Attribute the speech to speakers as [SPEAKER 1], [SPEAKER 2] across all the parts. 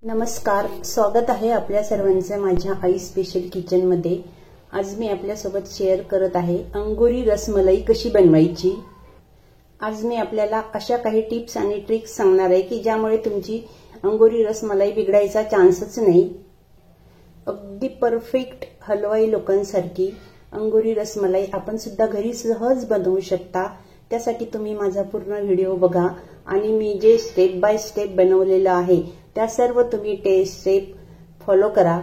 [SPEAKER 1] नमस्कार, स्वागत आहे आपल्या सर्वांचे माझ्या आई स्पेशल किचन मध्ये। आज मी आपल्यासोबत शेअर करत आहे अंगुरी रसमलाई कशी बनवायची। आज मी आपल्याला अशा काही टिप्स आणि ट्रिक्स सांगणार आहे की ज्यामुळे तुमची अंगुरी रसमलाई बिघडायचा चान्सच नाही। अगदी परफेक्ट हलवाई लोकांसारखी अंगुरी रसमलाई आपण सुद्धा घरी सहज बनवू शकता। त्यासाठी तुम्ही माझा पूर्ण व्हिडिओ बघा आणि मी जे स्टेप बाय स्टेप बनवलेलं आहे त्या सर्व तुम्ही स्टेप फॉलो करा।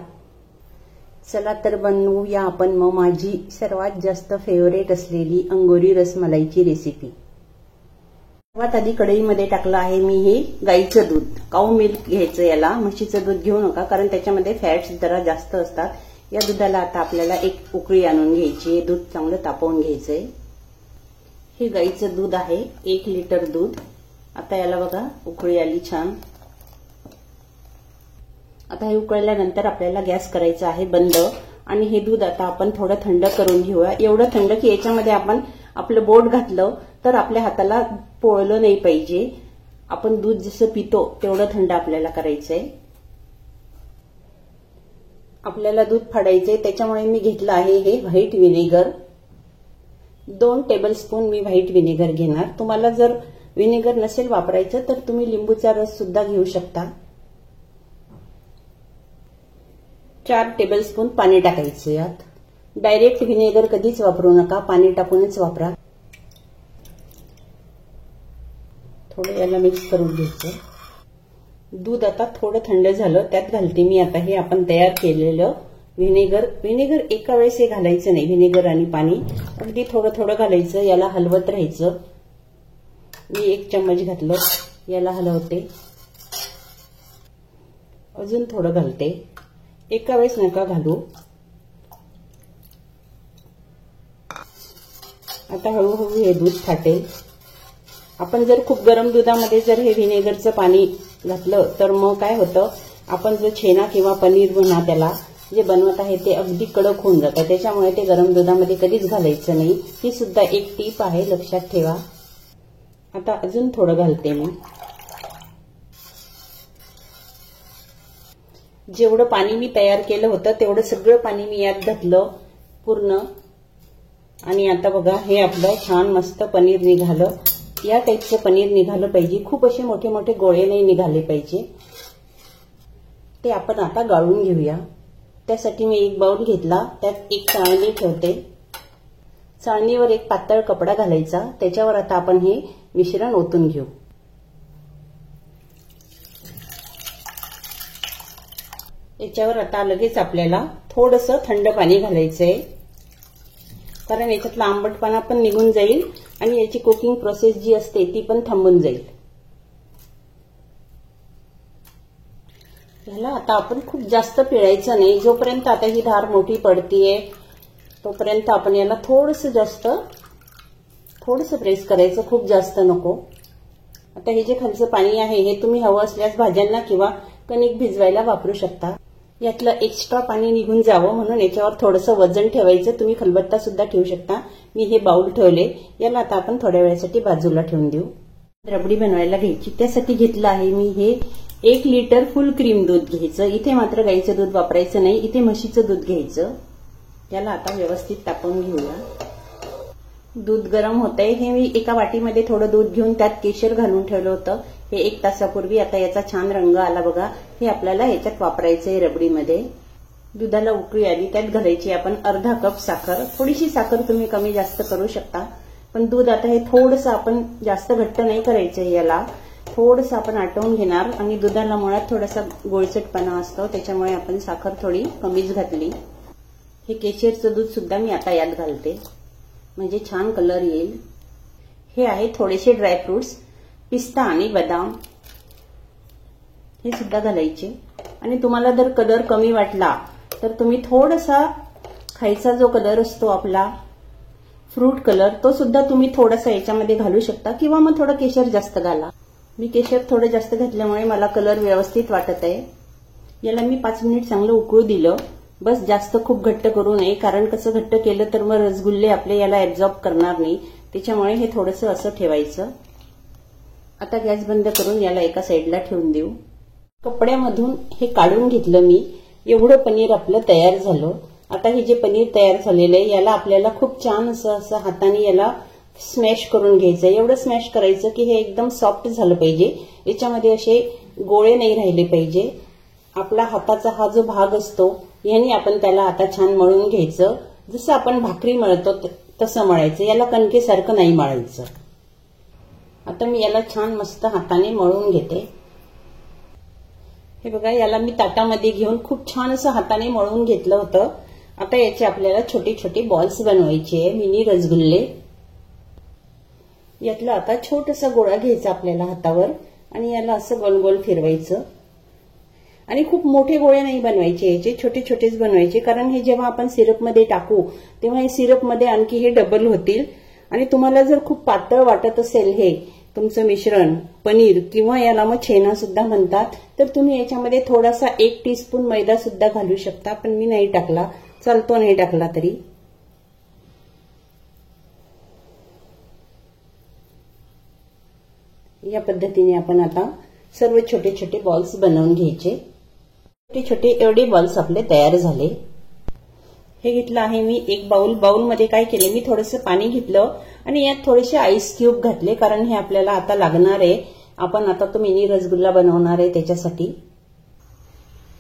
[SPEAKER 1] चला तर बनवूया आपण मग माझी सर्वात जास्त फेवरेट असलेली अंगुरी रसमलाईची रेसिपी। सर्वात आधी कढईमध्ये टाकलं आहे मी हे गाईचं दूध, काऊ मिल्क घ्यायचं। याला म्हशीचं दूध घेऊ नका कारण त्याच्यामध्ये फॅट्स जरा जास्त असतात। या दुधाला आता आपल्याला एक उकळी आणून घ्यायची। दूध चांगलं तापवून घ्यायचंय। हे गाईचं दूध आहे, 1 लिटर दूध। आता याला बघा उकळी आली छान। आता हे उकळल्यानंतर आपल्याला गॅस करायचा आहे बंद आणि हे दूध आता आपण थोडं थंड करून घेऊया। एवढं थंड की याच्यामध्ये आपण आपलं बोट घातलं तर आपल्या हाताला पोळलं नाही पाहिजे। आपण दूध जसं पितो तेवढं थंड आपल्याला करायचंय। आपल्याला दूध फाडायचंय, त्याच्यामुळे मी घेतलं आहे हे व्हाईट व्हिनेगर। 2 टेबलस्पून मी व्हाईट व्हिनेगर घेणार। तुम्हाला जर व्हिनेगर नसेल वापरायचं तर तुम्ही लिंबूचा रस सुद्धा घेऊ शकता। 4 टेबलस्पून पाणी टाकायचं यात। डायरेक्ट व्हिनेगर कधीच वापरू नका, पाणी टाकूनच वापरा। थोडं याला मिक्स करून घ्यायचं। दूध आता थोडं थंड झालं, त्यात घालते मी आता हे आपण तयार केलेलं व्हिनेगर एका वेळेस हे घालायचं नाही। व्हिनेगर आणि पाणी अगदी थोडं थोडं घालायचं। याला हलवत राहायचं। मी 1 चम्मच घातलं, याला हलवते। अजून थोडं घालते, एका वेळेस नका घालू। आता हळूहळू हे दूध फाटेल। आपण जर खूप गरम दुधामध्ये जर हे व्हिनेगरचं पाणी घातलं तर मग काय होतं, आपण जो छेना किंवा पनीर म्हणा त्याला जे बनवत आहे ते अगदी कडक होऊन जातं। त्याच्यामुळे ते गरम दुधामध्ये कधीच घालायचं नाही। ही सुद्धा एक टीप आहे, लक्षात ठेवा। आता अजून थोडं घालते मी। जेवढं पाणी मी तयार केलं होतं तेवढं सगळं पाणी मी यात घातलं पूर्ण। आणि आता बघा हे आपलं छान मस्त पनीर निघालं। या टाईपचं पनीर निघालं पाहिजे, खूप असे मोठे मोठे गोळे नाही निघाले पाहिजे। ते आपण आता गाळून घेऊया। त्यासाठी मी एक बाउल घेतला, त्यात एक चाळणी ठेवते। चाळणीवर एक पातळ कपडा घालायचा, त्याच्यावर आता आपण हे मिश्रण ओतून घेऊ। याच्यावर आता लगेच आपल्याला थोडंसं थंड पाणी घालायचंय, कारण याच्यातला आंबटपणा पण निघून जाईल आणि याची कुकिंग प्रोसेस जी असते ती पण थांबून जाईल। ह्याला आता आपण खूप जास्त पिळायचं नाही। जोपर्यंत आता ही धार मोठी पडतीये तोपर्यंत आपण याला थोडंसं प्रेस करायचं, खूप जास्त नको। आता हे जे खालचं पाणी आहे हे तुम्ही हवं असल्यास भाज्यांना किंवा कणिक भिजवायला वापरू शकता। यातलं एक्स्ट्रा पाणी निघून जावं म्हणून याच्यावर थोडंसं वजन ठेवायचं। तुम्ही खलबत्ता सुद्धा ठेवू शकता। मी हे बाउल ठेवले, याला आता आपण थोड्या वेळासाठी बाजूला ठेवून देऊ। रबडी बनवायला घ्यायची, त्यासाठी घेतलं आहे मी हे 1 लिटर फुल क्रीम दूध घ्यायचं। इथे मात्र गाईचं दूध वापरायचं नाही, इथे म्हशीचं दूध घ्यायचं। याला आता व्यवस्थित तापवून घेऊया। दूध गरम होतंय, हे मी एका वाटीमध्ये थोडं दूध घेऊन त्यात केशर घालून ठेवलं होतं हे 1 तासापूर्वी। आता याचा छान रंग आला बघा। हे आपल्याला याच्यात वापरायचंय रबडीमध्ये। दुधाला उकळी आली, त्यात घालायची आपण अर्धा कप साखर। थोडीशी साखर तुम्ही कमी जास्त करू शकता, पण दूध आता हे थोडंसं आपण जास्त घट्ट नाही करायचंय। याला थोडंसं आपण आटवून घेणार आणि दुधाला मुळात थोडासा गोळसटपणा असतो, त्याच्यामुळे आपण साखर थोडी कमीच घातली। हे केशरचं दूध सुद्धा मी आता यात घालते, म्हणजे छान कलर येईल। हे आहे थोडेसे ड्रायफ्रुट्स, पिस्ता आणि बदाम, हे सुद्धा घालायचे। आणि तुम्हाला जर कलर कमी वाटला तर तुम्ही थोडासा खायचा जो कलर असतो आपला फ्रूट कलर, तो सुद्धा तुम्ही थोडासा याच्यामध्ये घालू शकता किंवा मग थोडं केशर जास्त घाला। मी केशर थोडं जास्त घातल्यामुळे मला कलर व्यवस्थित वाटत आहे। याला मी 5 मिनिट चांगलं उकळू दिलं, बस जास्त खूप घट्ट करू नये, कारण कसं घट्ट केलं तर मग रसगुल्ले आपले याला ऍब्झॉर्ब करणार नाही। त्याच्यामुळे हे थोडंसं असं ठेवायचं। आता गॅस बंद करून याला एका साईडला ठेवून देऊ। कपड्यामधून हे काढून घेतलं मी. एवढं पनीर आपलं तयार झालं. आता हे जे पनीर तयार झालेलं आहे याला आपल्याला खूप छान असं हाताने याला स्मॅश करून घ्यायचं. एवढं स्मॅश करायचं की हे एकदम सॉफ्ट झालं पाहिजे. याच्यामध्ये असे गोळे नाही राहिले पाहिजे. आपला हाताचा हा जो भाग असतो याने आपण त्याला आता छान मळून घ्यायचं. जसं आपण भाकरी मळतो तसं मळायचं. याला कणकेसारखं नाही मळायचं. आता मी याला छान मस्त हाताने मळून घेते. हे बघा, याला मी ताटामध्ये घेऊन खूप छान असं हाताने मळून घेतलं होतं. आता याचे आपल्याला छोटे छोटे बॉल्स बनवायचे आहे, मिनी रसगुल्ले. यातलं आता छोटासा गोळा घ्यायचा आपल्याला हातावर आणि याला असं गोल गोल फिरवायचं. आणि खूप मोठे गोळे नाही बनवायचे, याचे छोटे छोटेच बनवायचे. कारण हे जेव्हा आपण सिरपमध्ये टाकू तेव्हा हे सिरपमध्ये आणखी हे डबल होतील. आणि तुम्हाला जर खूप पातळ वाटत असेल हे तुमचं मिश्रण पनीर किंवा याला मग छेना सुद्धा म्हणतात, तर तुम्ही याच्यामध्ये थोडासा 1 टीस्पून मैदा सुद्धा घालू शकता. पण मी नाही टाकला, चालतो नाही टाकला तरी. या पद्धतीने आपण आता सर्व छोटे छोटे बॉल्स बनवून घ्यायचे. छोटे छोटे एवढे बॉल्स आपले तयार झाले. हे घेतलं आहे मी एक बाउलमध्ये काय केले, मी थोडंसं पाणी घेतलं आणि यात थोडेसे आईस क्यूब घातले. कारण हे आपल्याला आता लागणार आहे. आपण आता तो मिनी रसगुल्ला बनवणार आहे त्याच्यासाठी.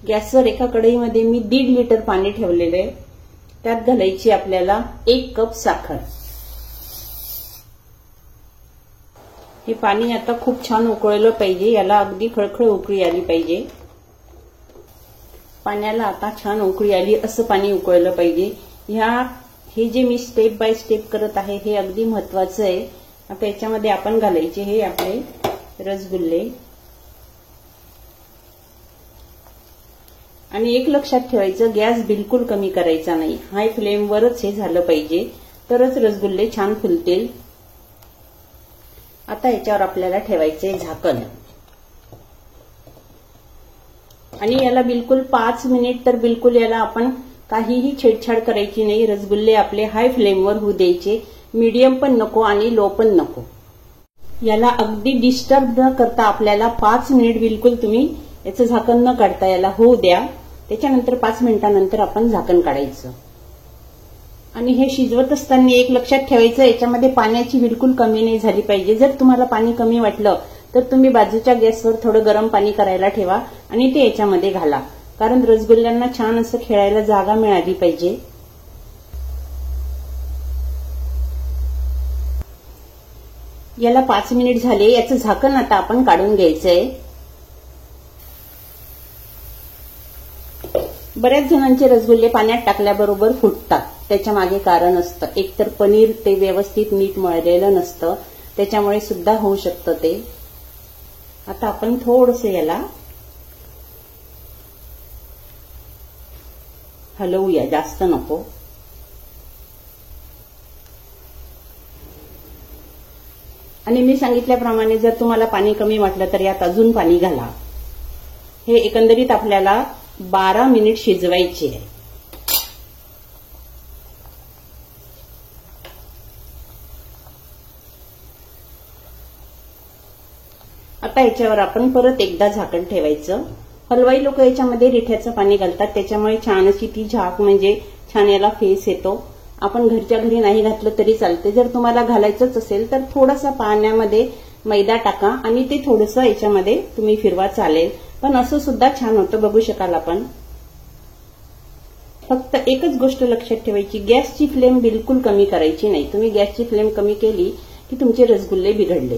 [SPEAKER 1] गॅसवर एका कढईमध्ये मी 1.5 लिटर पाणी ठेवलेलं आहे. त्यात घालायची आपल्याला 1 कप साखर. हे पाणी आता खूप छान उकळलं पाहिजे. याला अगदी खळखळ उकळी आली पाहिजे. पाण्याला आता छान उकळी आली असं पाणी उकळलं पाहिजे. हे जे मी स्टेप बाय स्टेप करत आहे हे अगदी महत्वाचं आहे. आता याच्यामध्ये आपण घालायचे हे आपले रसगुल्ले. आणि एक लक्षात ठेवायचं, गॅस बिलकुल कमी करायचा नाही. हाय फ्लेमवरच हे झालं पाहिजे, तरच रसगुल्ले छान फुलतील. आता याच्यावर आपल्याला ठेवायचे झाकण. आणि याला बिलकुल 5 मिनिट तर बिलकुल याला आपण काहीही छेडछाड करायची नाही. रसगुल्ले आपले हाय फ्लेमवर होऊ द्यायचे. मीडियम पण नको आणि लो पण नको. याला अगदी डिस्टर्ब न करता आपल्याला 5 मिनिट बिलकुल तुम्ही याचं झाकण न काढता याला होऊ द्या. त्याच्यानंतर 5 मिनिटांनंतर आपण झाकण काढायचं. आणि हे शिजवत असताना एक लक्षात ठेवायचं, याच्यामध्ये पाण्याची बिलकुल कमी नाही झाली पाहिजे. जर तुम्हाला पाणी कमी वाटलं तर तुम्ही बाजूच्या गॅसवर थोडं गरम पाणी करायला ठेवा आणि ते याच्यामध्ये घाला. कारण रसगुल्ल्यांना छान असं खेळायला जागा मिळाली पाहिजे. याला 5 मिनिट झाले. याचं झाकण आता आपण काढून घ्यायचंय. बऱ्याच जणांचे रसगुल्ले पाण्यात टाकल्याबरोबर फुटतात. त्याच्या मागे कारण असतं. एकतर पनीर ते व्यवस्थित नीट मळलेलं नसतं, त्याच्यामुळे सुद्धा होऊ शकतं ते. आता आपण थोडंसं याला हलवूया, जास्त नको. आणि मी सांगितल्याप्रमाणे जर तुम्हाला पाणी कमी वाटलं तर यात अजून पाणी घाला. हे एकंदरीत आपल्याला 12 मिनिट शिजवायचे आहे. आता याच्यावर आपण परत एकदा झाकण ठेवायचं. हलवाई लोक याच्यामध्ये रिठ्याचं पाणी घालतात, त्याच्यामुळे छान अशी ती झाक म्हणजे छान याला फेस येतो. आपण घरच्या घरी नाही घातलं तरी चालते. जर तुम्हाला घालायचंच असेल तर थोडासा पाण्यामध्ये मैदा टाका आणि ते थोडंसं याच्यामध्ये तुम्ही फिरवा, चालेल. पण असं सुद्धा छान होतं, बघू शकाल आपण. फक्त एकच गोष्ट लक्षात ठेवायची, गॅसची फ्लेम बिलकुल कमी करायची नाही. तुम्ही गॅसची फ्लेम कमी केली की तुमचे रसगुल्ले बिघडले.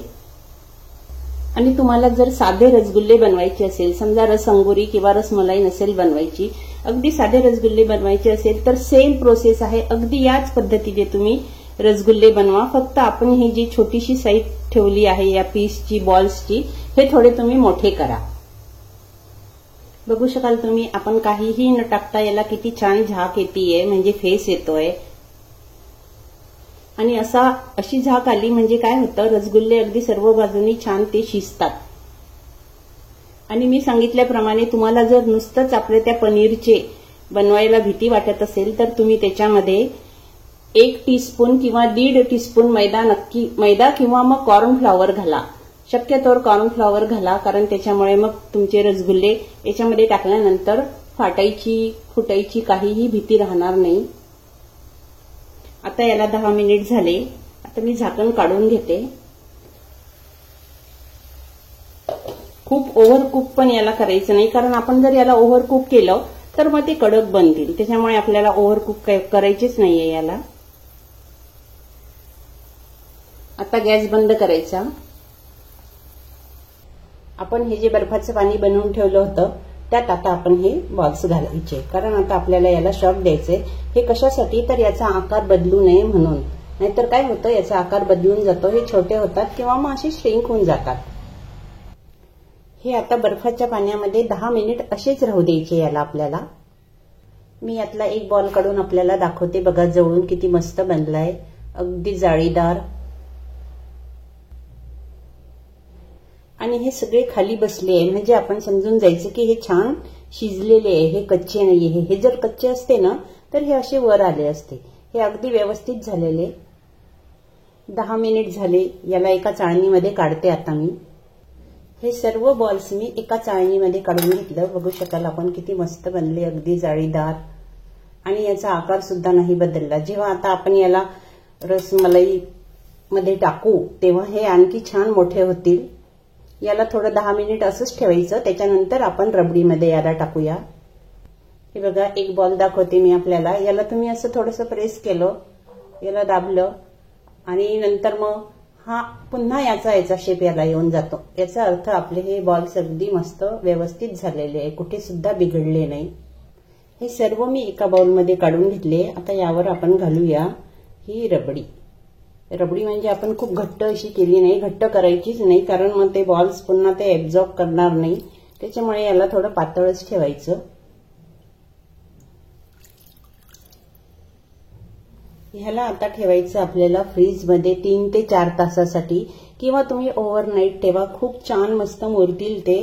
[SPEAKER 1] आणि तुम्हाला जर साधे रसगुल्ले बनवायचे असेल, समजा रसअंगुरी किंवा रसमलाई नसेल बनवायची, अगदी साधे रसगुल्ले बनवायचे असेल तर सेम प्रोसेस आहे. अगदी याच पद्धतीने तुम्ही रसगुल्ले बनवा. फक्त आपण ही जी छोटीशी साईज ठेवली आहे या पीसची, बॉल्सची, हे थोडे तुम्ही मोठे करा. बघू शकाल तुम्ही, आपण काहीही न टाकता याला किती छान झाक येतेय, म्हणजे फेस येतोय. आणि अशी झाक आली म्हणजे काय होतं, रसगुल्ले अगदी सर्व बाजूनी छान ते शिजतात. आणि मी सांगितल्याप्रमाणे तुम्हाला जर नुसतंच आपल्या त्या पनीरचे बनवायला भीती वाटत असेल तर तुम्ही त्याच्यामध्ये 1 टीस्पून किंवा 1.5 टीस्पून मैदा किंवा मग कॉर्नफ्लॉवर घाला. शक्यतोवर कॉर्नफ्लॉवर घाला, कारण त्याच्यामुळे मग तुमचे रसगुल्ले याच्यामध्ये टाकल्यानंतर फुटायची काहीही भीती राहणार नाही. आता याला 10 मिनिट झाले. आता मी झाकण काढून घेते. खूप ओव्हर कुक पण याला करायचं नाही, कारण आपण जर याला ओव्हर कुक केलं तर मग ते कडक बनतील. त्याच्यामुळे आपल्याला ओव्हर कुक करायचीच नाहीये याला. आता गॅस बंद करायचा. आपण हे जे बर्फाचं पाणी बनवून ठेवलं होतं त्यात आता आपण हे बॉल्स घालायचे, कारण आता आपल्याला याला शॉक द्यायचे. हे कशासाठी, तर याचा आकार बदलू नये म्हणून. नाहीतर काय होतं, याचा आकार बदलून जातो, हे छोटे होतात किंवा मग असे श्रिंक होऊन जातात. हे आता बर्फाच्या पाण्यामध्ये 10 मिनिट असेच राहू द्यायचे याला आपल्याला. मी यातला एक बॉल काढून आपल्याला दाखवते. बघा जवळून किती मस्त बनलाय, अगदी जाळीदार. आणि हे सगळे खाली बसले आहे, म्हणजे आपण समजून जायचं की हे छान शिजलेले आहे, हे कच्चे नाहीये. हे जर कच्चे असते ना तर हे असे वर आले असते. हे अगदी व्यवस्थित झालेले. 10 मिनिट झाले. याला एका चाळणीमध्ये काढते आता मी. हे सर्व बॉल्स मी एका चाळणीमध्ये काढून घेतलं. बघू शकाल आपण किती मस्त बनले, अगदी जाळीदार. आणि याचा आकार सुद्धा नाही बदलला. जेव्हा आता आपण याला रसमलाई मध्ये टाकू तेव्हा हे आणखी छान मोठे होतील. याला थोडं 10 मिनिट असंच ठेवायचं. त्याच्यानंतर आपण रबडीमध्ये याला टाकूया. हे बघा एक बॉल दाखवते मी आपल्याला. याला तुम्ही असं थोडंसं प्रेस केलं, याला दाबलं आणि नंतर मग हा पुन्हा याचा शेप याला येऊन जातो. याचा अर्थ आपले हे बॉल्स अगदी मस्त व्यवस्थित झालेले आहे, कुठे सुद्धा बिघडले नाही. हे सर्व मी एका बाउलमध्ये काढून घेतले. आता यावर आपण घालूया ही रबडी. रबडी म्हणजे आपण खूप घट्ट अशी केली नाही, घट्ट करायचीच नाही, कारण मग ते बॉल्स पुन्हा ते ऍब्झॉर्ब करणार नाही. त्याच्यामुळे याला थोडं पातळच ठेवायचं. ह्याला आता ठेवायचं आपल्याला फ्रीजमध्ये 3 ते 4 तासासाठी, किंवा तुम्ही ओव्हरनाईट ठेवा. खूप छान मस्त मुरतील ते.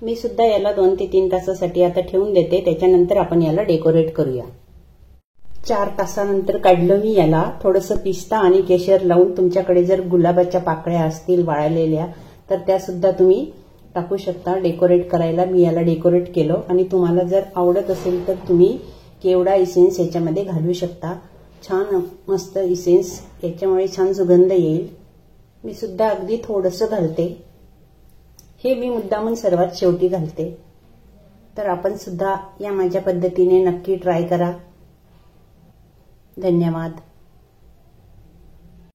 [SPEAKER 1] मी सुद्धा याला 2 ते 3 तासासाठी आता ठेवून देते. त्याच्यानंतर आपण याला डेकोरेट करूया. 4 तासानंतर काढलं मी याला. थोडंसं पिस्ता आणि केशर लावून, तुमच्याकडे जर गुलाबाच्या पाकळ्या असतील वाळलेल्या तर त्या सुद्धा तुम्ही टाकू शकता डेकोरेट करायला. मी याला डेकोरेट केलं. आणि तुम्हाला जर आवडत असेल तर तुम्ही केवडा इसेन्स याच्यामध्ये घालू शकता. छान मस्त इसेन्स, याच्यामुळे छान सुगंध येईल. मी सुद्धा अगदी थोडंसं घालते. हे मी मुद्दामून सर्वात शेवटी घालते. तर आपण सुद्धा या माझ्या पद्धतीने नक्की ट्राय करा. धन्यवाद.